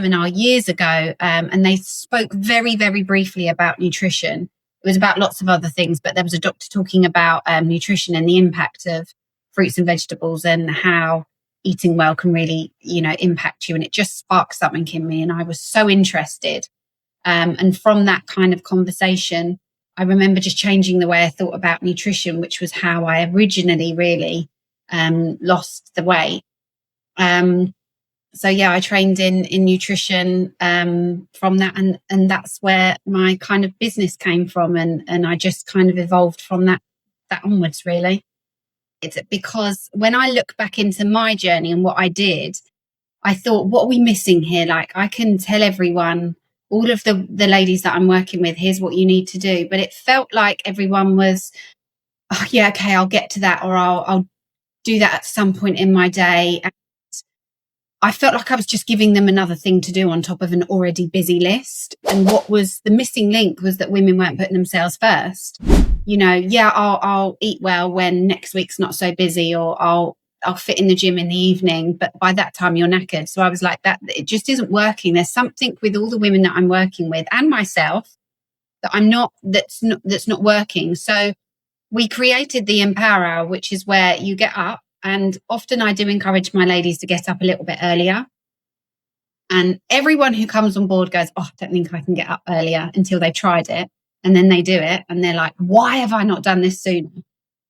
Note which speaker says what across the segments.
Speaker 1: seminar years ago, and they spoke very, very briefly about nutrition. It was about lots of other things, but there was a doctor talking about nutrition and the impact of fruits and vegetables and how eating well can really, impact you. And it just sparked something in me. And I was so interested. And from that kind of conversation, I remember just changing the way I thought about nutrition, which was how I originally really lost the weight. So I trained in nutrition from that, and that's where my kind of business came from, and I just kind of evolved from that onwards, really. It's because when I look back into my journey and what I did, I thought, what are we missing here? Like, I can tell everyone, all of the ladies that I'm working with, here's what you need to do. But it felt like everyone was, oh, yeah, okay, I'll get to that, or I'll do that at some point in my day. And I felt like I was just giving them another thing to do on top of an already busy list. And what was the missing link was that women weren't putting themselves first. I'll eat well when next week's not so busy, or I'll fit in the gym in the evening, but by that time you're knackered. So I was like, that it just isn't working. There's something with all the women that I'm working with and myself that's not working. So we created the Empower Hour, which is where you get up, and often I do encourage my ladies to get up a little bit earlier. And everyone who comes on board goes, oh, I don't think I can get up earlier, until they've tried it. And then they do it and they're like, why have I not done this sooner?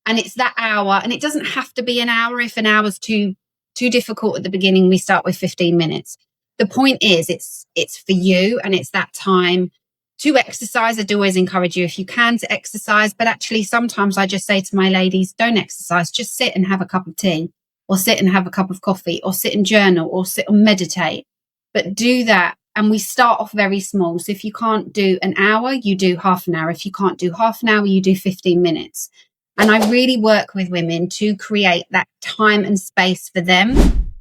Speaker 1: And it's that hour, and it doesn't have to be an hour. If an hour's too difficult at the beginning, we start with 15 minutes. The point is, it's for you, and it's that time to exercise. I do always encourage you, if you can, to exercise. But actually, sometimes I just say to my ladies, don't exercise, just sit and have a cup of tea, or sit and have a cup of coffee, or sit and journal, or sit and meditate. But do that. And we start off very small. So if you can't do an hour, you do half an hour. If you can't do half an hour, you do 15 minutes. And I really work with women to create that time and space for them,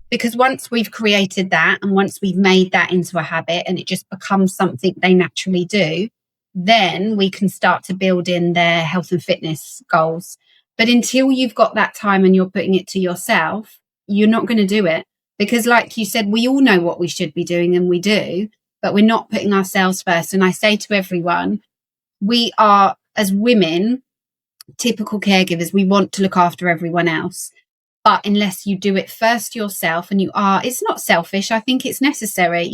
Speaker 1: because once we've created that, and once we've made that into a habit, and it just becomes something they naturally do, then we can start to build in their health and fitness goals. But until you've got that time and you're putting it to yourself, you're not going to do it. Because like you said, we all know what we should be doing, and we do, but we're not putting ourselves first. And I say to everyone, we are, as women, typical caregivers. We want to look after everyone else. But unless you do it first yourself, and it's not selfish. I think it's necessary.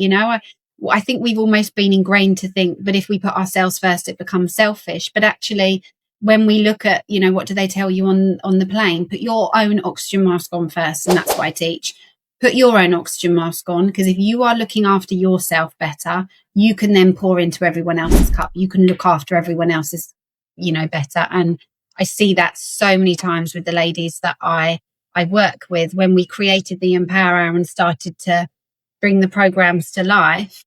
Speaker 1: I think we've almost been ingrained to think, but if we put ourselves first, it becomes selfish. But actually, when we look at, what do they tell you on the plane? Put your own oxygen mask on first. And that's what I teach. Put your own oxygen mask on, because if you are looking after yourself better, you can then pour into everyone else's cup. You can look after everyone else's, better. And I see that so many times with the ladies that I work with. When we created the Empower Hour and started to bring the programs to life,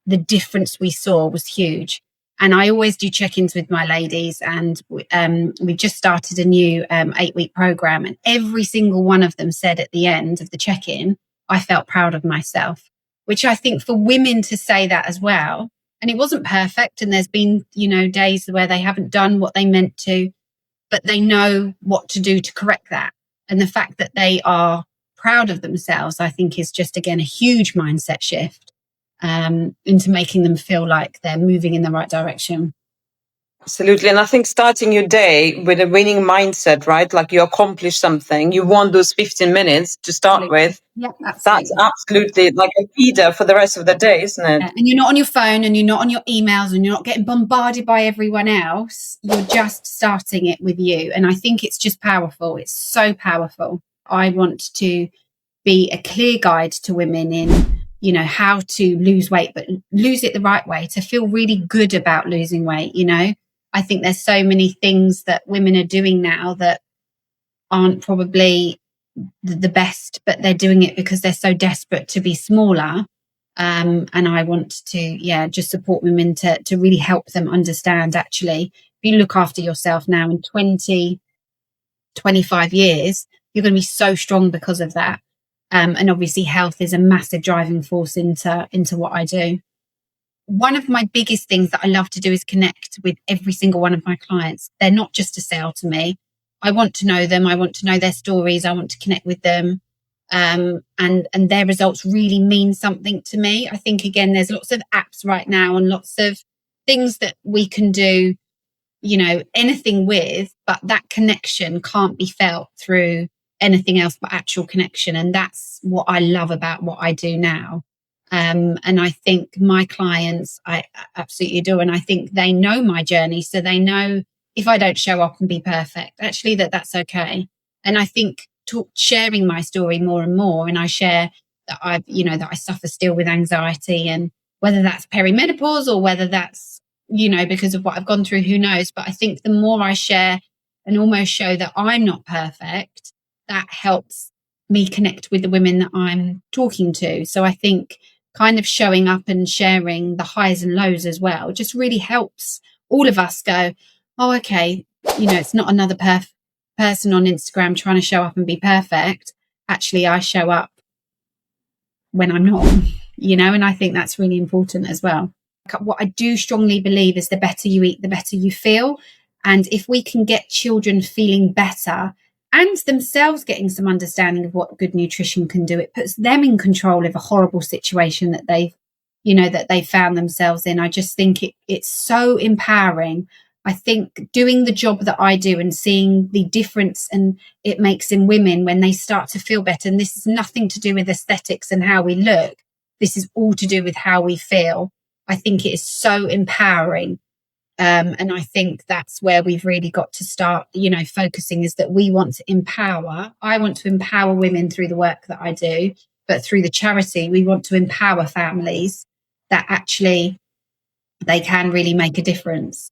Speaker 1: the difference we saw was huge. And I always do check-ins with my ladies, and we just started a new 8-week program, and every single one of them said at the end of the check-in, I felt proud of myself, which I think for women to say that as well. And it wasn't perfect, and there's been, days where they haven't done what they meant to, but they know what to do to correct that. And the fact that they are proud of themselves, I think, is just, again, a huge mindset shift into making them feel like they're moving in the right direction.
Speaker 2: Absolutely. And I think starting your day with a winning mindset, right? Like you accomplish something, you want those 15 minutes to start with.
Speaker 1: Yeah,
Speaker 2: that's absolutely like a leader for the rest of the day, isn't it?
Speaker 1: And you're not on your phone, and you're not on your emails, and you're not getting bombarded by everyone else. You're just starting it with you. And I think it's just powerful. It's so powerful. I want to be a clear guide to women in, how to lose weight, but lose it the right way, to feel really good about losing weight. I think there's so many things that women are doing now that aren't probably the best, but they're doing it because they're so desperate to be smaller. And I want to, just support women to really help them understand, actually, if you look after yourself now, in 20, 25 years, you're going to be so strong because of that. And obviously health is a massive driving force into what I do. One of my biggest things that I love to do is connect with every single one of my clients. They're not just a sale to me. I want to know them. I want to know their stories. I want to connect with them. and their results really mean something to me. I think, again, there's lots of apps right now and lots of things that we can do, anything with, but that connection can't be felt through anything else but actual connection. And that's what I love about what I do now. And I think my clients, I absolutely do. And I think they know my journey. So they know if I don't show up and be perfect, actually, that's okay. And I think sharing my story more and more, and I share that that I suffer still with anxiety, and whether that's perimenopause or whether that's, because of what I've gone through, who knows? But I think the more I share and almost show that I'm not perfect, that helps me connect with the women that I'm talking to. So I think kind of showing up and sharing the highs and lows as well just really helps all of us go, oh, okay, it's not another person on Instagram trying to show up and be perfect. Actually, I show up when I'm not, and I think that's really important as well. What I do strongly believe is the better you eat, the better you feel. And if we can get children feeling better and themselves getting some understanding of what good nutrition can do, it puts them in control of a horrible situation that they've found themselves in. I just think it's so empowering. I think doing the job that I do and seeing the difference and it makes in women when they start to feel better, and this is nothing to do with aesthetics and how we look, this is all to do with how we feel. I think it is so empowering. And I think that's where we've really got to start, focusing, is that we want to empower. I want to empower women through the work that I do, but through the charity, we want to empower families that actually they can really make a difference.